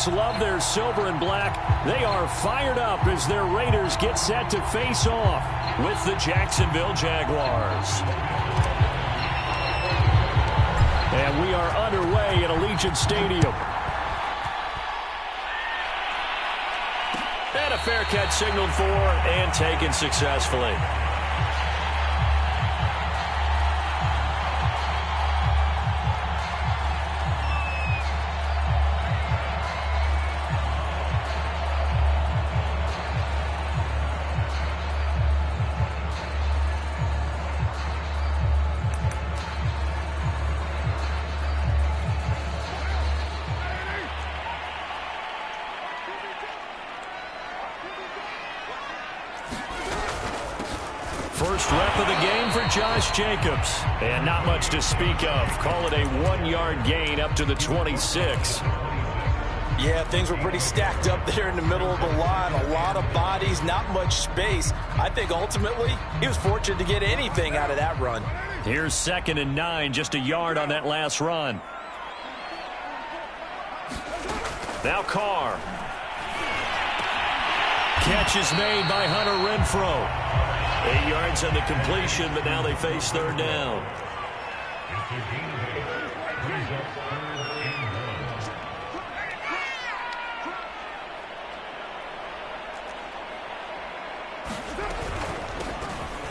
fans love their silver and black. They are fired up as their Raiders get set to face off with the Jacksonville Jaguars. And we are underway at Allegiant Stadium. And a fair catch signaled for and taken successfully. First rep of the game for Josh Jacobs. And not much to speak of. Call it a 1-yard gain up to the 26. Yeah, things were pretty stacked up there in the middle of the line. A lot of bodies, not much space. I think ultimately he was fortunate to get anything out of that run. Here's 2nd and 9, just a yard on that last run. Now Carr. Catch is made by Hunter Renfrow. 8 yards on the completion, but now they face 3rd down.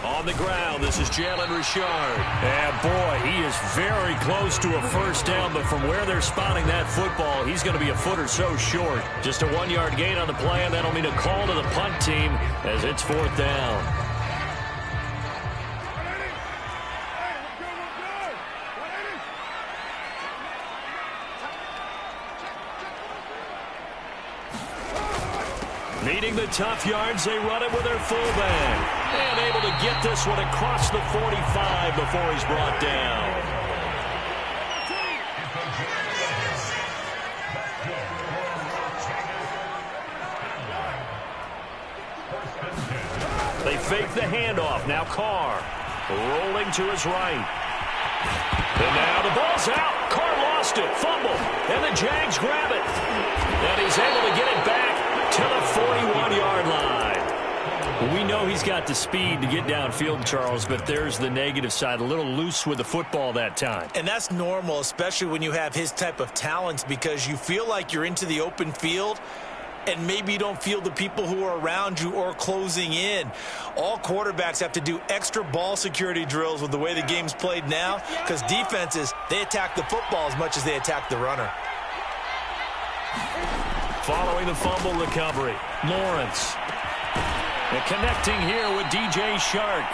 On the ground, this is Jalen Richard. And boy, he is very close to a first down, but from where they're spotting that football, he's going to be a foot or so short. Just a 1-yard gain on the play, and that'll mean a call to the punt team as it's 4th down. Needing the tough yards, they run it with their fullback. And able to get this one across the 45 before he's brought down. They fake the handoff. Now Carr rolling to his right. And now the ball's out. Carr lost it. Fumble. And the Jags grab it. And he's able to get it back to the 41-yard line. We know he's got the speed to get downfield, Charles, but there's the negative side. A little loose with the football that time. And that's normal, especially when you have his type of talents, because you feel like you're into the open field and maybe you don't feel the people who are around you or closing in. All quarterbacks have to do extra ball security drills with the way the game's played now, because defenses, they attack the football as much as they attack the runner. Following the fumble recovery, Lawrence. And connecting here with DJ Shark.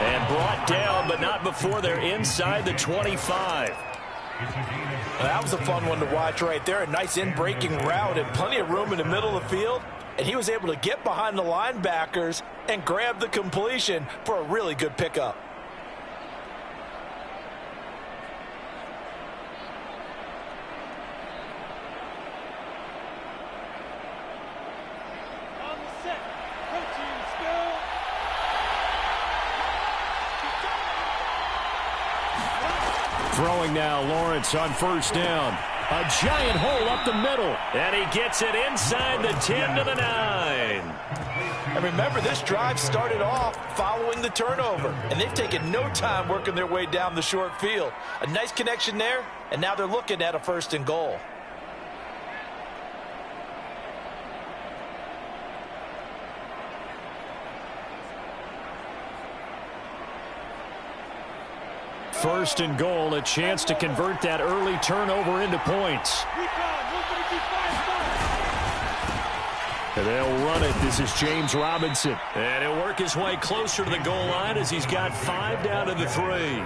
And brought down, but not before they're inside the 25. Well, that was a fun one to watch right there. A nice in-breaking route and plenty of room in the middle of the field. And he was able to get behind the linebackers and grab the completion for a really good pickup. Throwing now, Lawrence on 1st down. A giant hole up the middle. And he gets it inside the 10 to the 9. And remember, this drive started off following the turnover. And they've taken no time working their way down the short field. A nice connection there, and now they're looking at a 1st and goal. First and goal, a chance to convert that early turnover into points. And they'll run it. This is James Robinson. And he'll work his way closer to the goal line as he's got 5 down to the 3.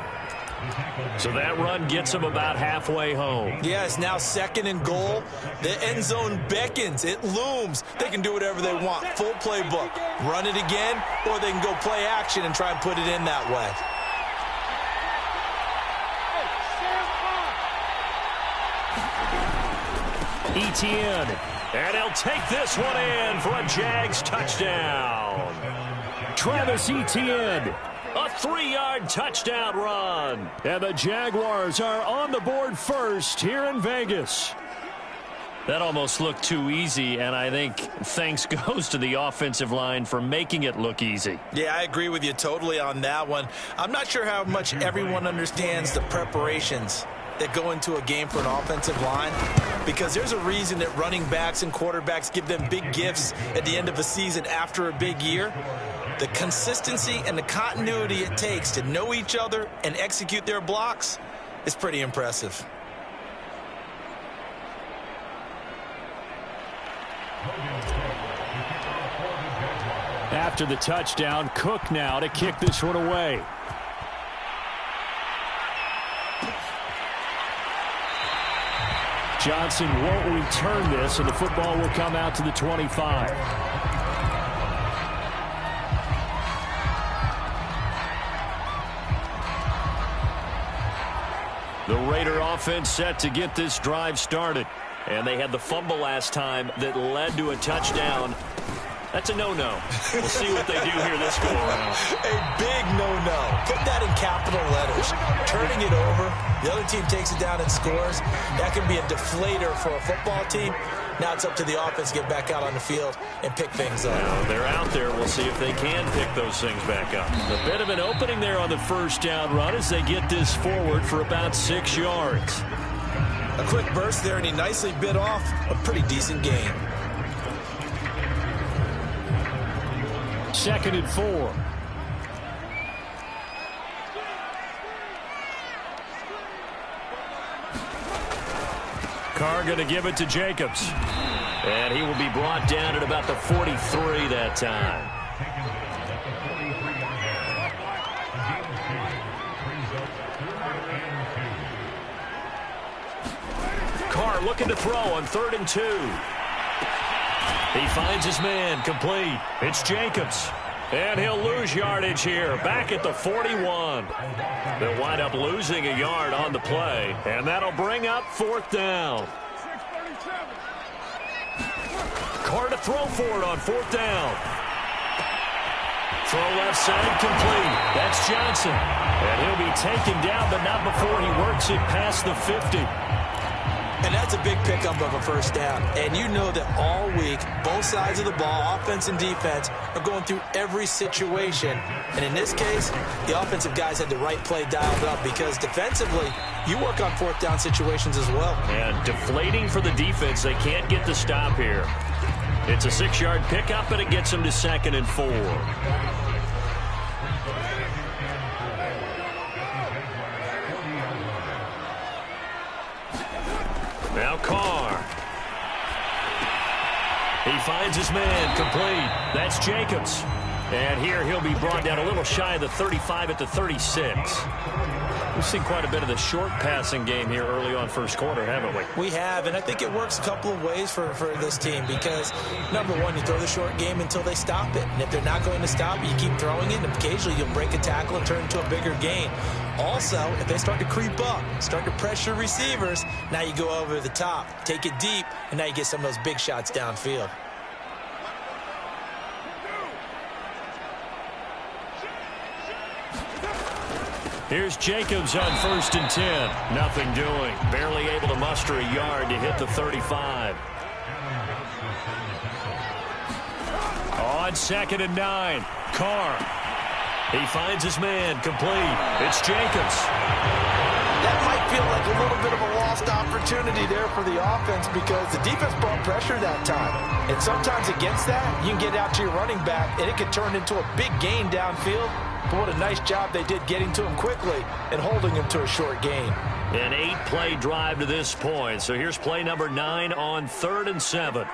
So that run gets him about halfway home. Yeah, it's now 2nd and goal. The end zone beckons. It looms. They can do whatever they want. Full playbook. Run it again, or they can go play action and try and put it in that way. Etienne, and he'll take this one in for a Jags touchdown. Travis Etienne, a 3-yard touchdown run. And the Jaguars are on the board first here in Vegas. That almost looked too easy, and I think thanks goes to the offensive line for making it look easy. Yeah, I agree with you totally on that one. I'm not sure how much everyone understands the preparations that go into a game for an offensive line, because there's a reason that running backs and quarterbacks give them big gifts at the end of a season after a big year. The consistency and the continuity it takes to know each other and execute their blocks is pretty impressive. After the touchdown, Cook now to kick this one away. Johnson won't return this, and the football will come out to the 25. The Raider offense set to get this drive started. And they had the fumble last time that led to a touchdown. That's a no-no. We'll see what they do here this go around. A big no-no. Put that in capital letters. Turning it over, the other team takes it down and scores. That can be a deflator for a football team. Now it's up to the offense to get back out on the field and pick things up. Now they're out there. We'll see if they can pick those things back up. A bit of an opening there on the first down run as they get this forward for about 6 yards. A quick burst there, and he nicely bit off a pretty decent gain. 2nd and 4. Carr going to give it to Jacobs. And he will be brought down at about the 43 that time. Carr looking to throw on 3rd and 2. He finds his man complete. It's Jacobs. And he'll lose yardage here. Back at the 41. They'll wind up losing a yard on the play. And that'll bring up 4th down. Carr to throw for it on 4th down. Throw left side complete. That's Johnson. And he'll be taken down, but not before he works it past the 50. And that's a big pickup of a first down. And you know that all week, both sides of the ball, offense and defense, are going through every situation. And in this case, the offensive guys had the right play dialed up, because defensively, you work on 4th down situations as well. And deflating for the defense. They can't get the stop here. It's a 6-yard pickup, and it gets them to 2nd and 4. Now Carr. He finds his man complete. That's Jacobs. And here he'll be brought down a little shy of the 35 at the 36. We've seen quite a bit of the short passing game here early on first quarter, haven't we? We have, and I think it works a couple of ways for this team, because, number one, you throw the short game until they stop it. And if they're not going to stop it, you keep throwing it, and occasionally you'll break a tackle and turn it into a bigger gain. Also, if they start to creep up, start to pressure receivers, now you go over the top, take it deep, and now you get some of those big shots downfield. Here's Jacobs on 1st and 10. Nothing doing. Barely able to muster a yard to hit the 35. On 2nd and 9. Carr. He finds his man complete. It's Jacobs. That might feel like a little bit of a lost opportunity there for the offense, because the defense brought pressure that time. And sometimes against that, you can get out to your running back, and it can turn into a big gain downfield. But what a nice job they did getting to him quickly and holding him to a short gain. An 8-play drive to this point. So here's play number 9 on 3rd and 7.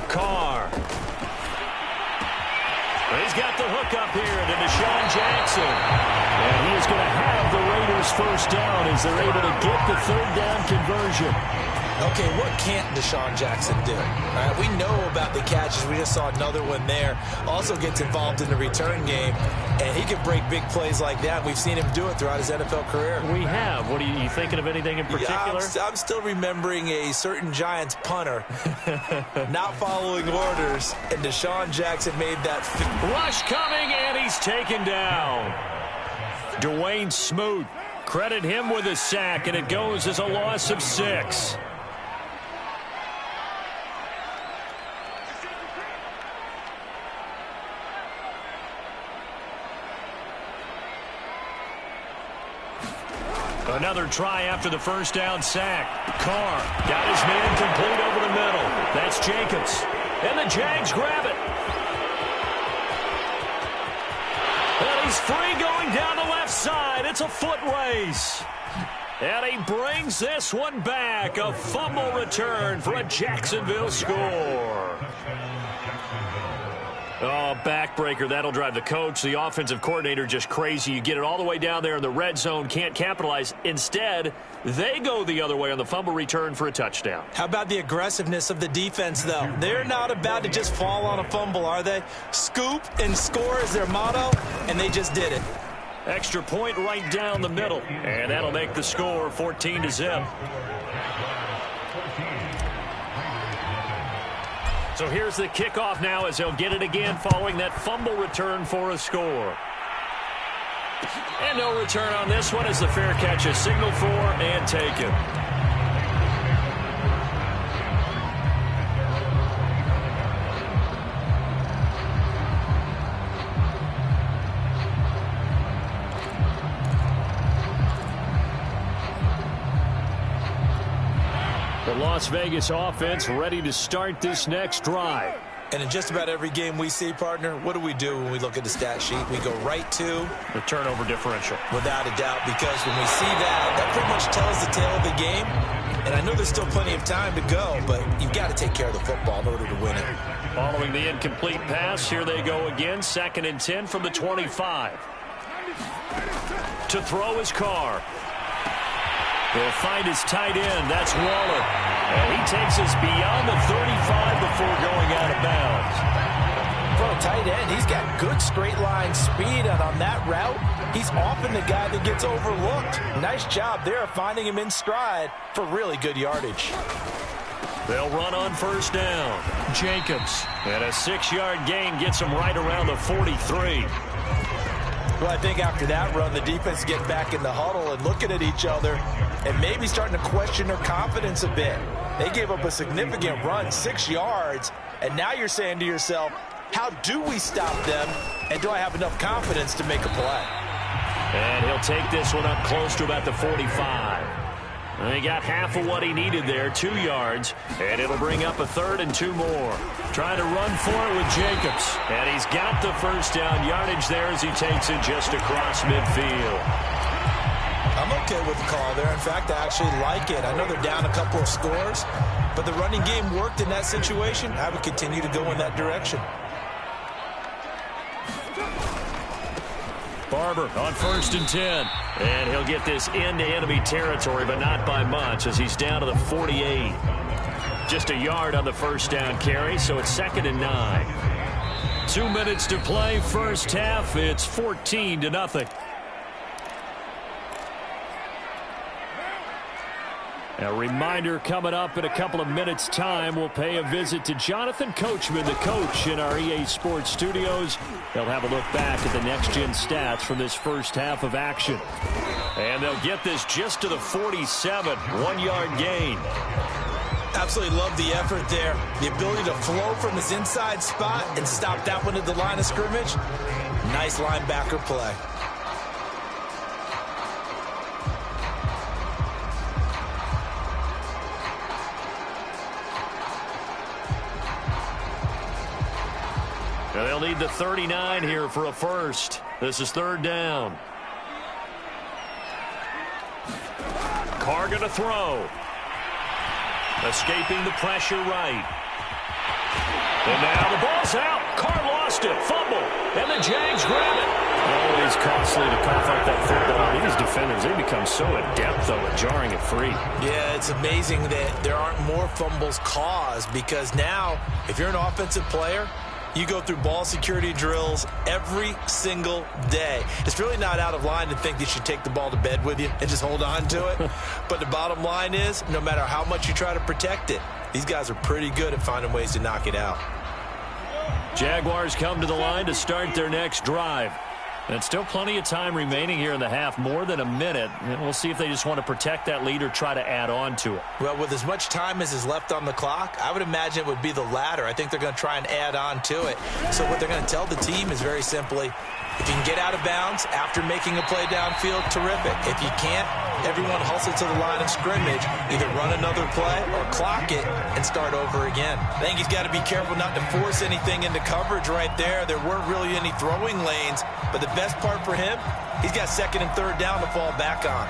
Carr. He's got the hook up here to Deshaun Jackson. And he is going to have the Raiders first down as they're able to get the 3rd down conversion. Okay, what can't Deshaun Jackson do? All right, we know about the catches. We just saw another one there. Also gets involved in the return game, and he can break big plays like that. We've seen him do it throughout his NFL career. We have. What are you thinking of anything in particular? Yeah, I'm still remembering a certain Giants punter not following orders, and Deshaun Jackson made that. Rush coming, and he's taken down. Dwayne Smoot. Credit him with a sack, and it goes as a loss of 6. Another try after the first down sack. Carr got his man complete over the middle. That's Jacobs. And the Jags grab it. And he's free going down the left side. It's a foot race. And he brings this one back. A fumble return for a Jacksonville score. Oh, backbreaker. That'll drive the coach, the offensive coordinator, just crazy. You get it all the way down there in the red zone, can't capitalize. Instead, they go the other way on the fumble return for a touchdown. How about the aggressiveness of the defense, though? They're not about to just fall on a fumble, are they? Scoop and score is their motto, and they just did it. Extra point right down the middle, and that'll make the score 14-0. So here's the kickoff now as they'll get it again following that fumble return for a score. And no return on this one as the fair catch is signaled for and taken. The Las Vegas offense ready to start this next drive. And in just about every game we see, partner, what do we do when we look at the stat sheet? We go right to the turnover differential. Without a doubt, because when we see that, that pretty much tells the tale of the game. And I know there's still plenty of time to go, but you've got to take care of the football in order to win it. Following the incomplete pass, here they go again. 2nd and 10 from the 25. To throw his Carr. He'll find his tight end. That's Waller. And he takes us beyond the 35 before going out of bounds. For a tight end, he's got good straight line speed, and on that route, he's often the guy that gets overlooked. Nice job there of finding him in stride for really good yardage. They'll run on first down. Jacobs. And a 6-yard gain gets him right around the 43. Well, I think after that run, the defense getting back in the huddle and looking at each other and maybe starting to question their confidence a bit. They gave up a significant run, 6 yards, and now you're saying to yourself, how do we stop them, and do I have enough confidence to make a play? And he'll take this one up close to about the 45. And he got half of what he needed there, 2 yards, and it'll bring up a 3rd and 2 more. Trying to run for it with Jacobs. And he's got the first down yardage there as he takes it just across midfield. I'm okay with the call there. In fact, I actually like it. I know they're down a couple of scores, but the running game worked in that situation. I would continue to go in that direction. Barber on 1st and 10. And he'll get this into enemy territory, but not by much as he's down to the 48. Just a yard on the first down carry, so it's 2nd and 9. 2 minutes to play, first half. It's 14-0. A reminder coming up in a couple of minutes' time. We'll pay a visit to Jonathan Coachman, the coach in our EA Sports studios. They'll have a look back at the next-gen stats from this first half of action. And they'll get this just to the 47, 1-yard gain. Absolutely love the effort there. The ability to flow from his inside spot and stop that one at the line of scrimmage. Nice linebacker play. Now they'll need the 39 here for a first. This is 3rd down. Carr going to throw. Escaping the pressure right. And now the ball's out. Carr lost it. Fumble. And the Jags grab it. Oh, is costly to cough up that football. These defenders, they become so adept, though, at jarring it free. Yeah, it's amazing that there aren't more fumbles caused, because now, if you're an offensive player, you go through ball security drills every single day. It's really not out of line to think you should take the ball to bed with you and just hold on to it. But the bottom line is, no matter how much you try to protect it, these guys are pretty good at finding ways to knock it out. Jaguars come to the line to start their next drive. And still plenty of time remaining here in the half, more than a minute. And we'll see if they just want to protect that lead or try to add on to it. Well, with as much time as is left on the clock, I would imagine it would be the latter. I think they're going to try and add on to it. So what they're going to tell the team is very simply, if you can get out of bounds after making a play downfield, terrific. If you can't, everyone hustle to the line of scrimmage, either run another play or clock it and start over again. I think he's got to be careful not to force anything into coverage right there. There weren't really any throwing lanes, but the best part for him, he's got second and third down to fall back on.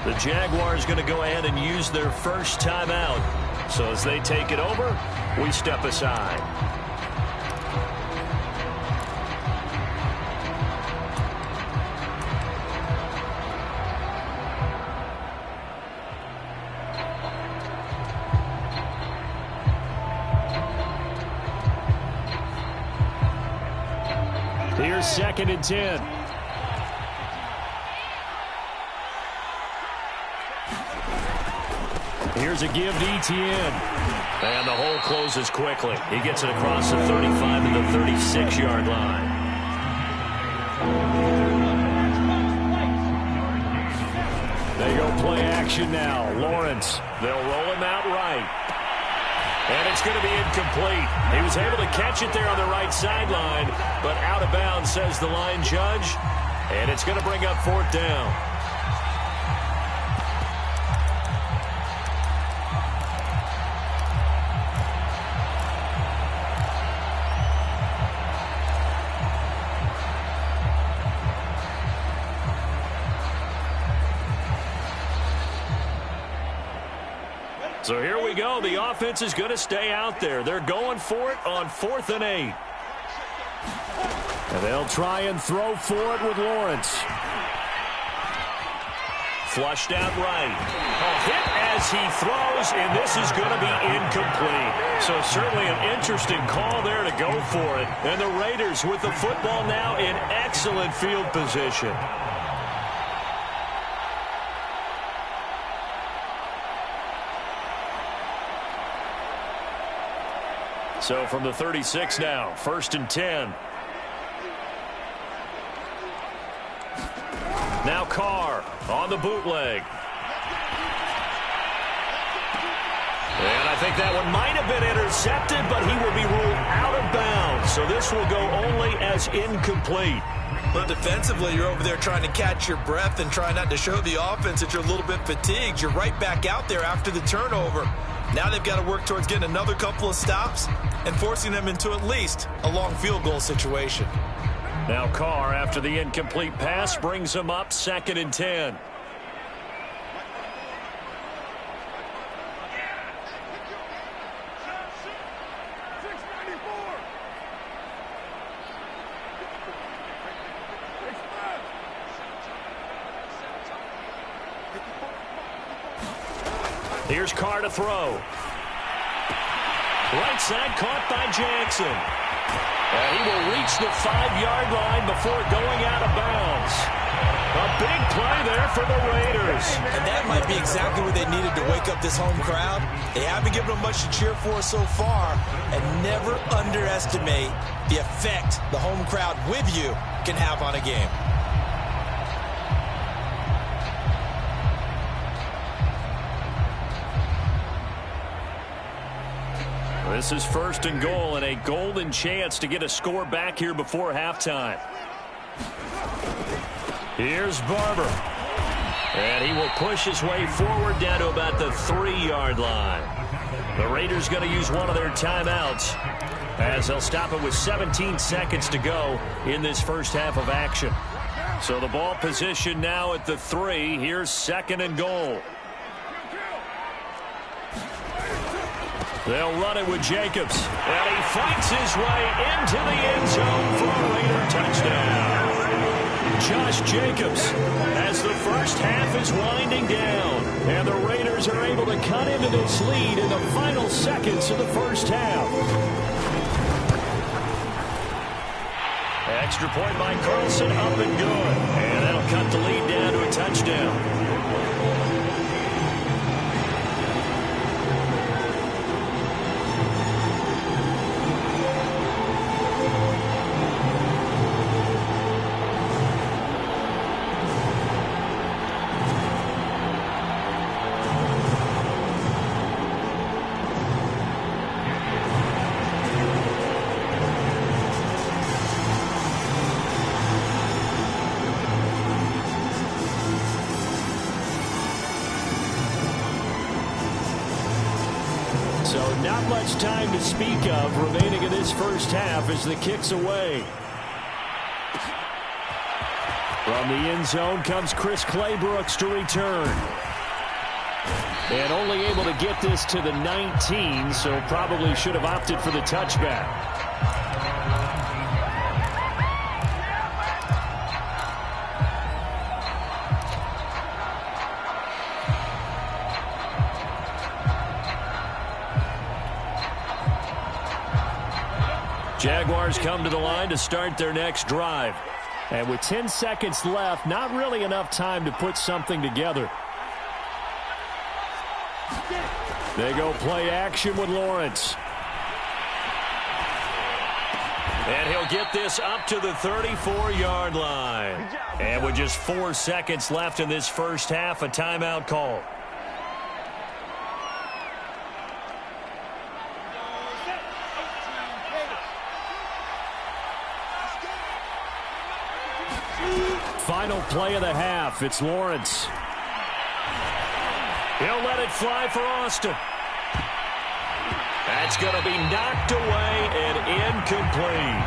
The Jaguars going to go ahead and use their first timeout. So as they take it over, we step aside. Here's 2nd and 10. Here's a give to Etienne. And the hole closes quickly. He gets it across the 35 to the 36-yard line. They go play action now. Lawrence. They'll roll him out right. And it's going to be incomplete. He was able to catch it there on the right sideline, but out of bounds, says the line judge. And it's going to bring up 4th down. So here we go. The offense is going to stay out there. They're going for it on 4th and 8. And they'll try and throw for it with Lawrence. Flushed out right. A hit as he throws, and this is going to be incomplete. So certainly an interesting call there to go for it. And the Raiders with the football now in excellent field position. So from the 36 now, 1st and 10. Now Carr on the bootleg. And I think that one might have been intercepted, but he will be ruled out of bounds. So this will go only as incomplete. But defensively, you're over there trying to catch your breath and try not to show the offense that you're a little bit fatigued. You're right back out there after the turnover. Now they've got to work towards getting another couple of stops and forcing them into at least a long field goal situation. Now Carr, after the incomplete pass, brings him up 2nd and 10. Here's Carr to throw. Right side caught by Jackson. And he will reach the 5-yard line before going out of bounds. A big play there for the Raiders. And that might be exactly what they needed to wake up this home crowd. They haven't given them much to cheer for so far. And never underestimate the effect the home crowd with you can have on a game. This is 1st and goal and a golden chance to get a score back here before halftime. Here's Barber. And he will push his way forward down to about the 3-yard line. The Raiders going to use one of their timeouts. as they'll stop it with 17 seconds to go in this first half of action. So the ball position now at the 3. Here's 2nd and goal. They'll run it with Jacobs. And he fights his way into the end zone for a Raider touchdown. Josh Jacobs, as the first half is winding down, and the Raiders are able to cut into this lead in the final seconds of the first half. Extra point by Carlson, up and good. And that'll cut the lead down to a touchdown. Not much time to speak of remaining in this first half as the kick's away. From the end zone comes Chris Claybrooks to return. And only able to get this to the 19, so probably should have opted for the touchback. Jaguars come to the line to start their next drive. And with 10 seconds left, not really enough time to put something together. They go play action with Lawrence. And he'll get this up to the 34-yard line. And with just 4 seconds left in this first half, a timeout call. Final play of the half. It's Lawrence. He'll let it fly for Austin. That's going to be knocked away and incomplete.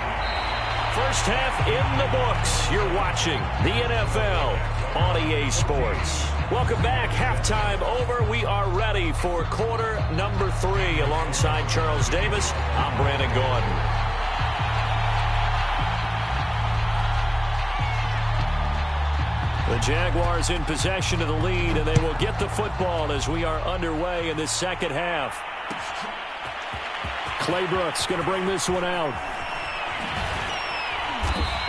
First half in the books. You're watching the NFL on EA Sports. Welcome back. Halftime over. We are ready for quarter number 3. Alongside Charles Davis, I'm Brandon Gordon. The Jaguars in possession of the lead, and they will get the football as we are underway in this second half. Claybrooks going to bring this one out.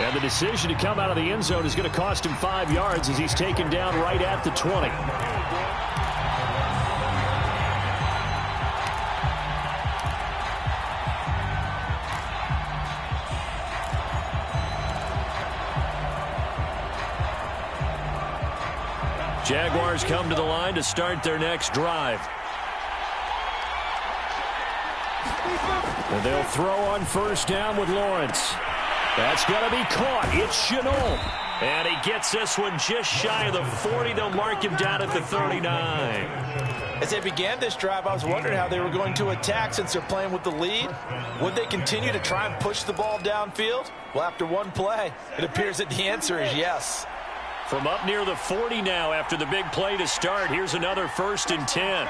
And the decision to come out of the end zone is going to cost him 5 yards as he's taken down right at the 20. Jaguars come to the line to start their next drive. And they'll throw on first down with Lawrence. That's going to be caught. It's Chenault. And he gets this one just shy of the 40. They'll mark him down at the 39. As they began this drive, I was wondering how they were going to attack since they're playing with the lead. Would they continue to try and push the ball downfield? Well, after one play, it appears that the answer is yes. From up near the 40 now after the big play to start. Here's another 1st and 10.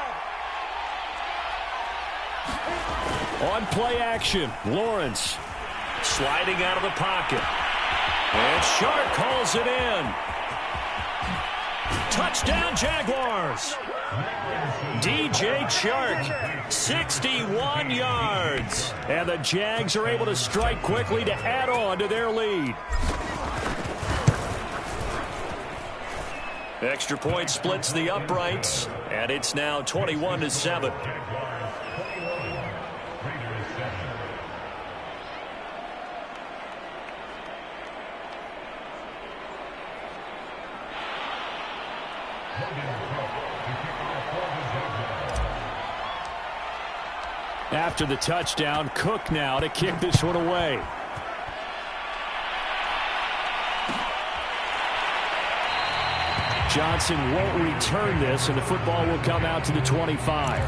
On play action, Lawrence sliding out of the pocket. And Shark calls it in. Touchdown, Jaguars. DJ Chark, 61 yards. And the Jags are able to strike quickly to add on to their lead. Extra point splits the uprights, and it's now 21-7. After the touchdown, Cook now to kick this one away. Johnson won't return this, and the football will come out to the 25.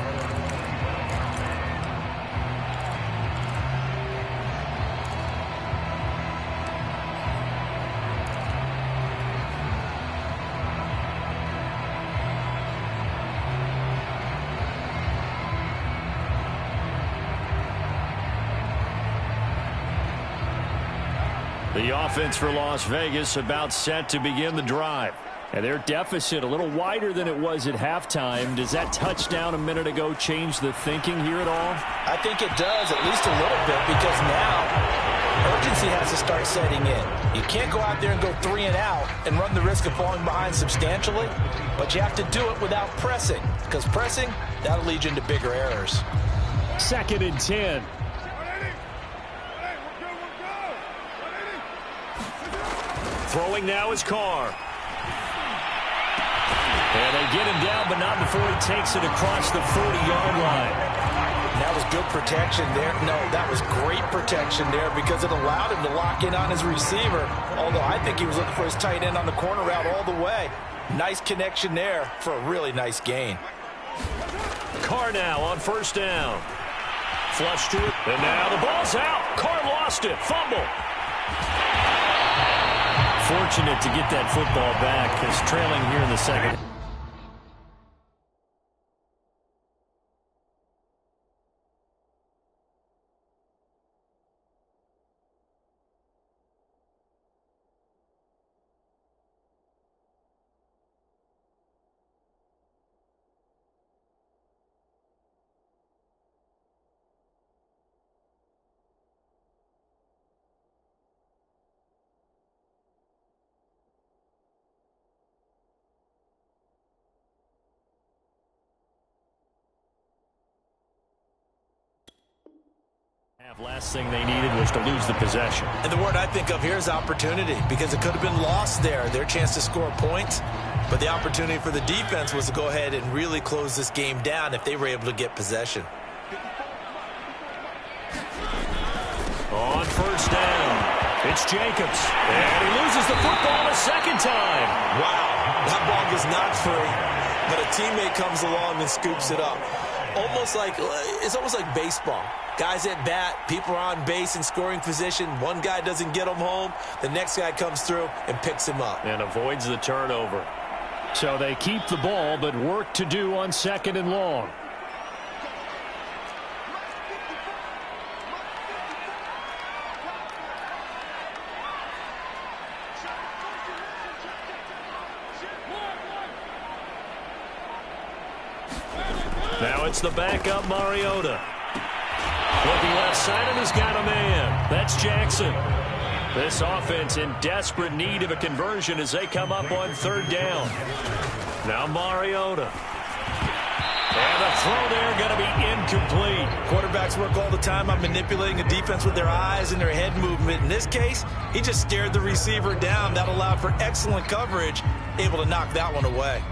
The offense for Las Vegas about set to begin the drive. And their deficit a little wider than it was at halftime. Does that touchdown a minute ago change the thinking here at all? I think it does, at least a little bit, because now urgency has to start setting in. You can't go out there and go 3 and out and run the risk of falling behind substantially, but you have to do it without pressing, because pressing, that'll lead you into bigger errors. 2nd and 10. Throwing now is Carr. And they get him down, but not before he takes it across the 40-yard line. That was good protection there. No, that was great protection there because it allowed him to lock in on his receiver, although I think he was looking for his tight end on the corner route all the way. Nice connection there for a really nice gain. Carr now on 1st down. Flush to it, and now the ball's out. Carr lost it. Fumble. Fortunate to get that football back because trailing here in the second. Last thing they needed was to lose the possession. And the word I think of here is opportunity, because it could have been lost there, their chance to score points. But the opportunity for the defense was to go ahead and really close this game down if they were able to get possession. On 1st down, it's Jacobs. And he loses the football a 2nd time. Wow, that ball is not free, but a teammate comes along and scoops it up. It's almost like baseball. Guys at bat, people are on base in scoring position. One guy doesn't get him home. The next guy comes through and picks him up. And avoids the turnover. So they keep the ball, but work to do on 2nd and long. Now it's the backup Mariota. Looking left side, and he's got a man. That's Jackson. This offense in desperate need of a conversion as they come up on 3rd down. Now Mariota. And the throw there going to be incomplete. Quarterbacks work all the time on manipulating a defense with their eyes and their head movement. In this case, he just stared the receiver down. That allowed for excellent coverage, able to knock that one away.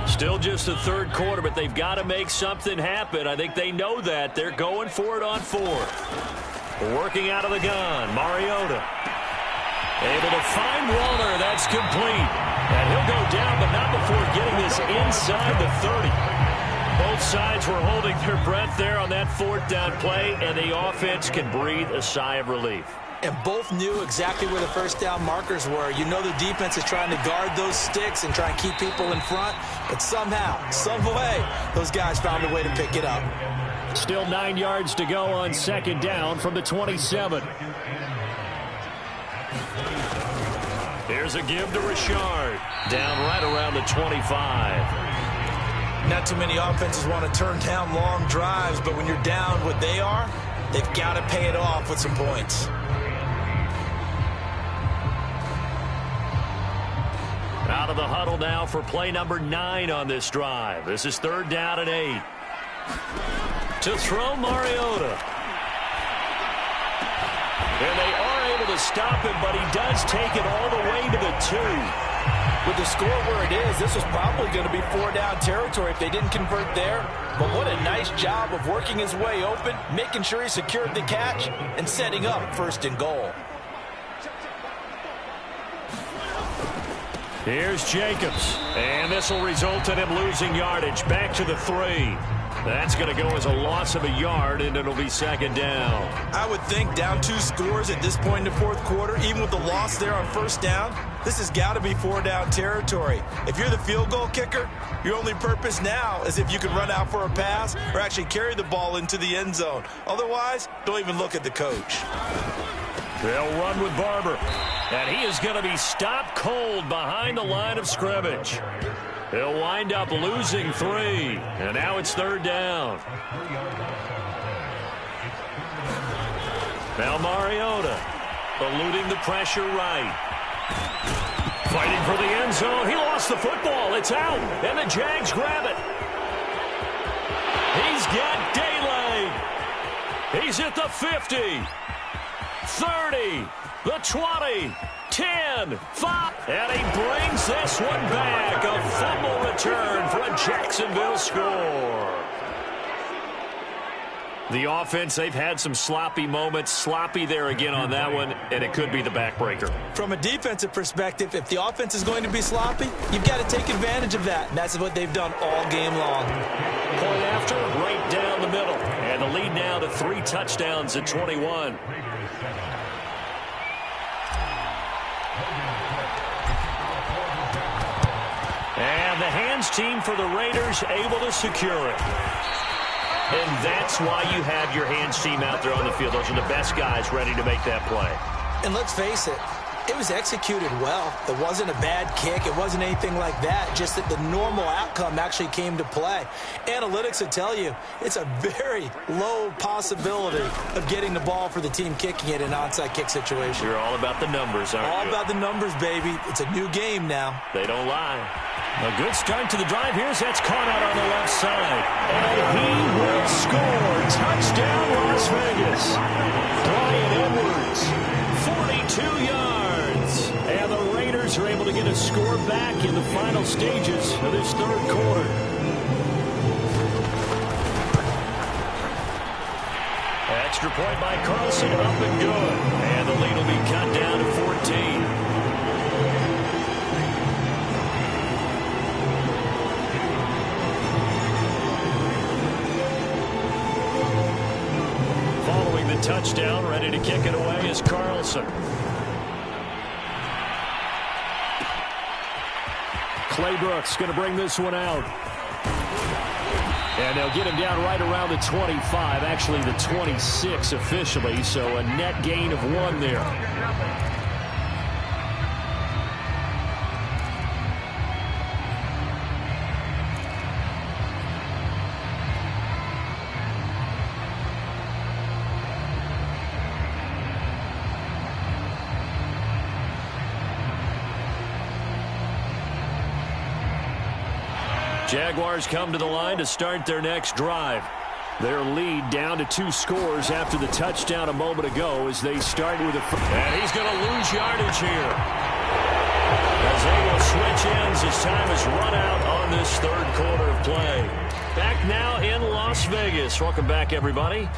Still just the 3rd quarter, but they've got to make something happen. I think they know that. They're going for it on 4th. Working out of the gun, Mariota. Able to find Waller. That's complete. And he'll go down, but not before getting this inside the 30. Both sides were holding their breath there on that 4th down play, and the offense can breathe a sigh of relief. And both knew exactly where the 1st down markers were. You know the defense is trying to guard those sticks and try and keep people in front. But somehow, some way, those guys found a way to pick it up. Still 9 yards to go on 2nd down from the 27. Here's a give to Richard. Down right around the 25. Not too many offenses want to turn down long drives, but when you're down what they are, they've got to pay it off with some points. Out of the huddle now for play number 9 on this drive. This is 3rd down and 8. To throw Mariota. And they are able to stop him, but he does take it all the way to the 2. With the score where it is, this was probably going to be 4-down territory if they didn't convert there. But what a nice job of working his way open, making sure he secured the catch, and setting up 1st and goal. Here's Jacobs, and this will result in him losing yardage back to the 3. That's going to go as a loss of a yard, and it'll be second down. I would think down 2 scores at this point in the fourth quarter, even with the loss there on first down, this has got to be 4-down territory. If you're the field goal kicker, your only purpose now is if you can run out for a pass or actually carry the ball into the end zone. Otherwise, don't even look at the coach. They'll run with Barber, and he is going to be stopped cold behind the line of scrimmage. He'll wind up losing 3, and now it's third down. Now Mariota eluding the pressure right. Fighting for the end zone. He lost the football. It's out, and the Jags grab it. He's got daylight. He's at the 50, 30, the 20. 10, 5, and he brings this one back. A fumble return for a Jacksonville score. The offense, they've had some sloppy moments. Sloppy there again on that one, and it could be the backbreaker. From a defensive perspective, if the offense is going to be sloppy, you've got to take advantage of that. And that's what they've done all game long. Point after, right down the middle. And the lead now to 3 touchdowns at 21. And the hands team for the Raiders able to secure it. And that's why you have your hands team out there on the field. Those are the best guys ready to make that play. And let's face it, it was executed well. It wasn't a bad kick. It wasn't anything like that. Just that the normal outcome actually came to play. Analytics will tell you it's a very low possibility of getting the ball for the team kicking it in an onside kick situation. You're all about the numbers, aren't you? All about the numbers, baby. It's a new game now. They don't lie. A good start to the drive. Here's that's caught out on the left side. And he will score. Touchdown, Las Vegas. Bryan Edwards, 42 yards. And the Raiders are able to get a score back in the final stages of this third quarter. Extra point by Carlson, up and good. And the lead will be cut down to 14. Touchdown, ready to kick it away is Carlson. Clay Brooks going to bring this one out. And they'll get him down right around the 25, actually the 26 officially, so a net gain of 1 there. Jaguars come to the line to start their next drive. Their lead down to 2 scores after the touchdown a moment ago as they start with a... And he's going to lose yardage here. As they will switch ends as time is run out on this third quarter of play. Back now in Las Vegas. Welcome back, everybody.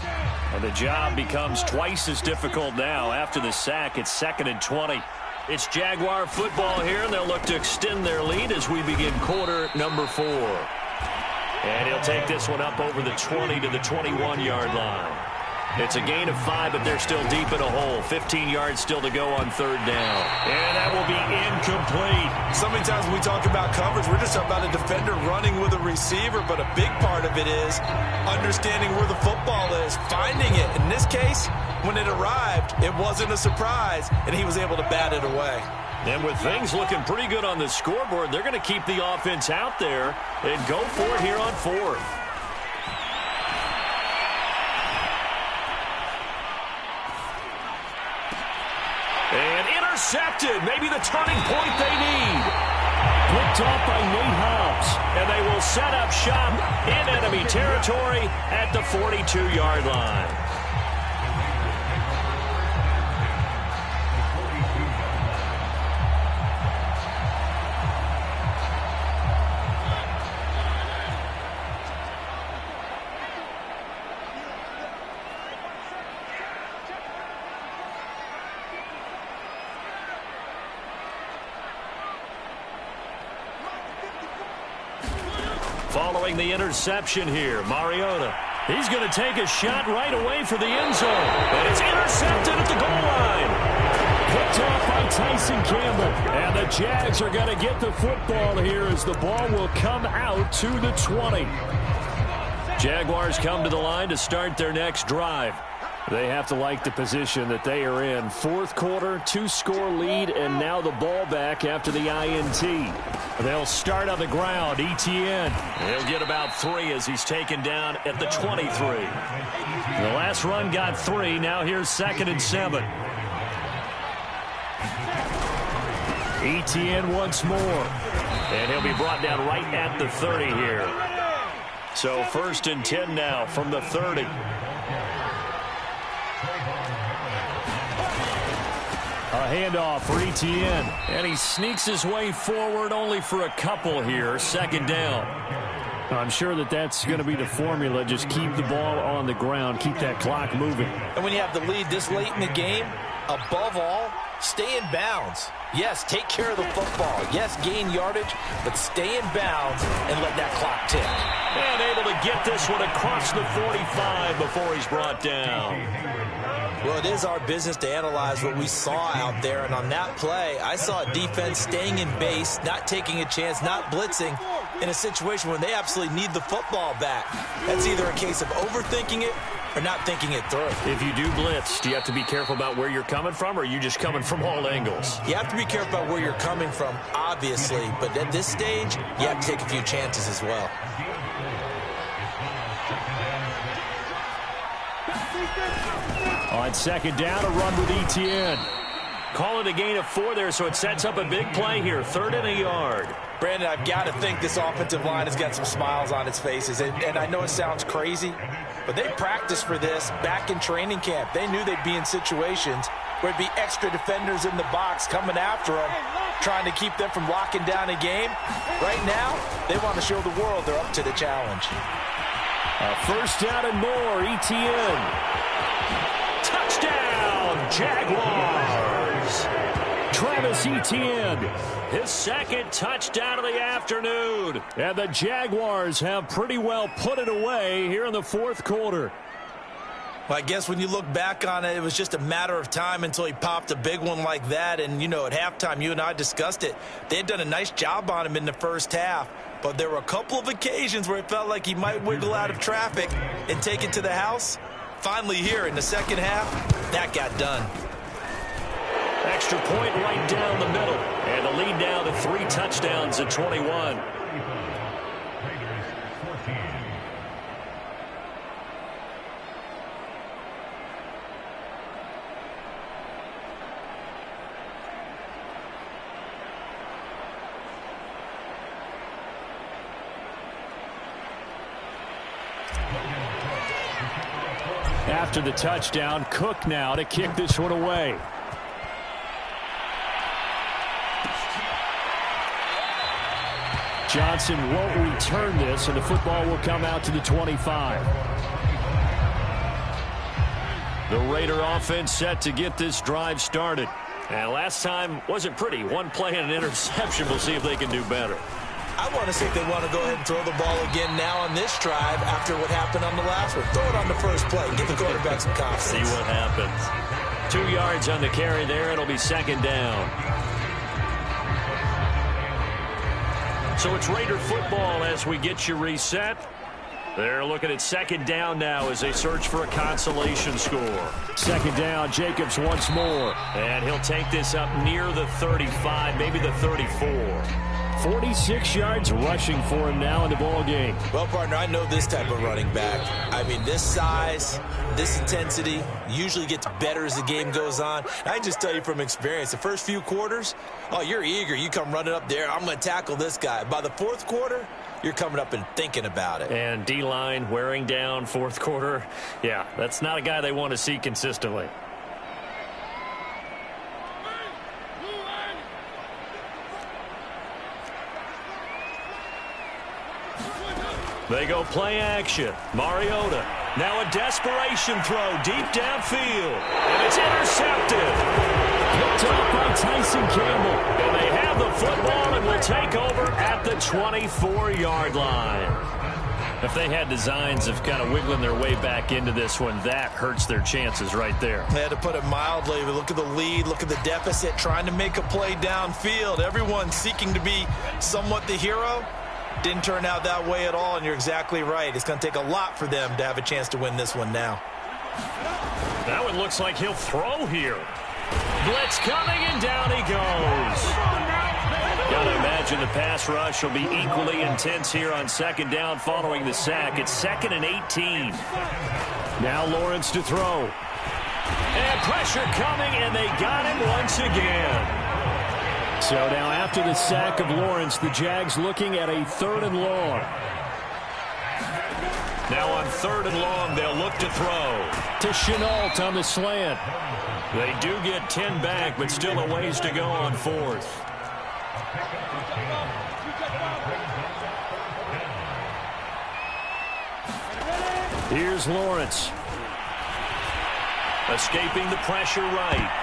And the job becomes twice as difficult now. After the sack, it's 2nd and 20. It's Jaguar football here, and they'll look to extend their lead as we begin quarter number 4. And he'll take this one up over the 20 to the 21-yard line. It's a gain of 5, but they're still deep in a hole. 15 yards still to go on third down. And that will be incomplete. So many times when we talk about coverage, we're just talking about a defender running with a receiver, but a big part of it is understanding where the football is, finding it. In this case, when it arrived, it wasn't a surprise, and he was able to bat it away. And with things looking pretty good on the scoreboard, they're going to keep the offense out there and go for it here on 4th. And intercepted. Maybe the turning point they need. Picked off by Nate Hobbs. And they will set up shop in enemy territory at the 42-yard line. throwing the interception here. Mariota. He's going to take a shot right away for the end zone. And it's intercepted at the goal line. Picked off by Tyson Campbell. And the Jags are going to get the football here as the ball will come out to the 20. Jaguars come to the line to start their next drive. They have to like the position that they are in. Fourth quarter, 2-score lead, and now the ball back after the INT. They'll start on the ground. Etienne. He'll get about 3 as he's taken down at the 23. The last run got 3. Now here's 2nd and 7. Etienne once more. And he'll be brought down right at the 30 here. So 1st and 10 now from the 30. A handoff for Etienne. And he sneaks his way forward only for a couple here. 2nd down. I'm sure that's going to be the formula. Just keep the ball on the ground. Keep that clock moving. And when you have the lead this late in the game, above all, stay in bounds. Yes, take care of the football. Yes, gain yardage, but stay in bounds and let that clock tick. And able to get this one across the 45 before he's brought down. Well, it is our business to analyze what we saw out there, and on that play, I saw a defense staying in base, not taking a chance, not blitzing, in a situation where they absolutely need the football back. That's either a case of overthinking it or not thinking it through. If you do blitz, do you have to be careful about where you're coming from, or are you just coming from all angles? You have to be careful about where you're coming from, obviously, but at this stage, you have to take a few chances as well. On 2nd down, a run with Etienne. Call it a gain of 4 there, so it sets up a big play here. 3rd and a yard. Brandon, I've got to think this offensive line has got some smiles on its faces, and I know it sounds crazy, but they practiced for this back in training camp. They knew they'd be in situations where it'd be extra defenders in the box coming after them, trying to keep them from locking down a game. Right now, they want to show the world they're up to the challenge. A 1st down and more. Etienne. Touchdown, Jaguars. Travis Etienne, his 2nd touchdown of the afternoon. And the Jaguars have pretty well put it away here in the 4th quarter. Well, I guess when you look back on it, it was just a matter of time until he popped a big one like that. And, you know, at halftime, you and I discussed it. They had done a nice job on him in the first half. But there were a couple of occasions where it felt like he might wiggle out of traffic and take it to the house. Finally here in the second half, that got done. Extra point right down the middle. And the lead now to 3 touchdowns at 21. After the touchdown, Cook now to kick this one away. Johnson won't return this, and the football will come out to the 25. The Raider offense set to get this drive started. And last time wasn't pretty. One play and an interception. We'll see if they can do better. I want to see if they want to go ahead and throw the ball again now on this drive after what happened on the last one. Throw it on the first play. Give the quarterback some confidence. See what happens. 2 yards on the carry there. It'll be 2nd down. So it's Raider football as we get you reset. They're looking at 2nd down now as they search for a consolation score. 2nd down, Jacobs once more. And he'll take this up near the 35, maybe the 34. 46 yards rushing for him now in the ball game. Well, partner, I know this type of running back. I mean, this size, this intensity usually gets better as the game goes on. I can just tell you from experience, the first few quarters, oh, you're eager. You come running up there, I'm going to tackle this guy. By the 4th quarter, you're coming up and thinking about it. And D-line wearing down 4th quarter. Yeah, that's not a guy they want to see consistently. They go play action. Mariota. Now a desperation throw deep downfield. And it's intercepted. Picked up by Tyson Campbell. And they have the football and will take over at the 24-yard line. If they had designs of kind of wiggling their way back into this one, that hurts their chances right there. They had to put it mildly. Look at the lead, look at the deficit, trying to make a play downfield. Everyone seeking to be somewhat the hero. Didn't turn out that way at all, and you're exactly right. It's going to take a lot for them to have a chance to win this one now. That one looks like he'll throw here. Blitz coming, and down he goes. Got to imagine the pass rush will be equally intense here on second down following the sack. It's 2nd and 18. Now Lawrence to throw. And pressure coming, and they got him once again. So now after the sack of Lawrence, the Jags looking at a 3rd and long. Now on 3rd and long, they'll look to throw. To Chenault on the slant. They do get 10 back, but still a ways to go on 4th. Here's Lawrence. Escaping the pressure right.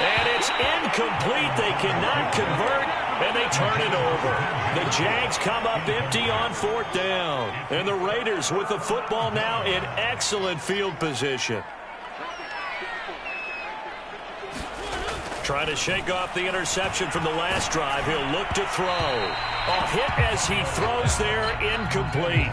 And it's incomplete. They cannot convert, and they turn it over. The Jags come up empty on 4th down. And the Raiders with the football now in excellent field position. Trying to shake off the interception from the last drive. He'll look to throw. A hit as he throws there, incomplete.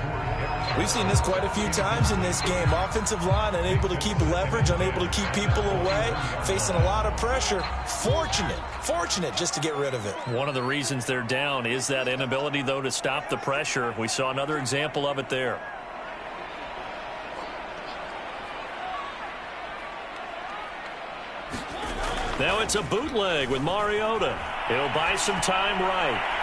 We've seen this quite a few times in this game. Offensive line unable to keep leverage, unable to keep people away, facing a lot of pressure. Fortunate just to get rid of it. One of the reasons they're down is that inability, though, to stop the pressure. We saw another example of it there. Now it's a bootleg with Mariota. He'll buy some time right.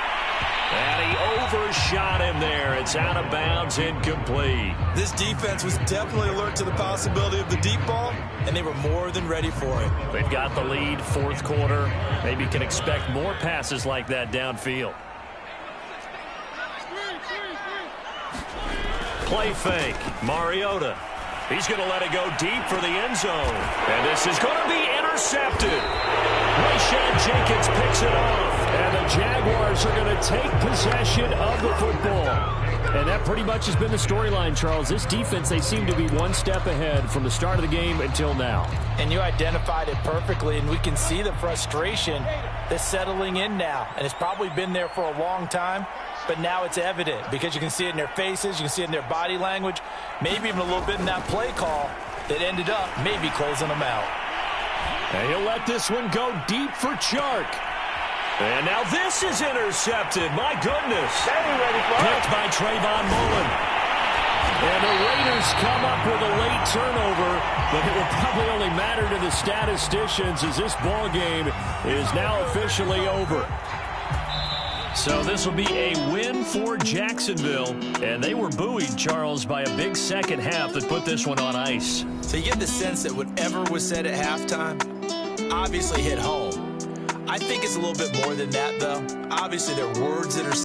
And he overshot him there. It's out of bounds, incomplete. This defense was definitely alert to the possibility of the deep ball, and they were more than ready for it. They've got the lead, 4th quarter. Maybe can expect more passes like that downfield. Play fake. Mariota. He's going to let it go deep for the end zone. And this is going to be intercepted. Rayshad Jenkins picks it off. And the Jaguars are going to take possession of the football. And that pretty much has been the storyline, Charles. This defense, they seem to be one step ahead from the start of the game until now. And you identified it perfectly, and we can see the frustration that's settling in now. And it's probably been there for a long time, but now it's evident because you can see it in their faces, you can see it in their body language, maybe even a little bit in that play call that ended up maybe closing them out. And he'll let this one go deep for Chark. And now this is intercepted. My goodness. Picked by Trayvon Mullen. And the Raiders come up with a late turnover, but it will probably only matter to the statisticians as this ball game is now officially over. So this will be a win for Jacksonville, and they were buoyed, Charles, by a big second half that put this one on ice. So you get the sense that whatever was said at halftime obviously hit home. I think it's a little bit more than that, though. Obviously, there are words that are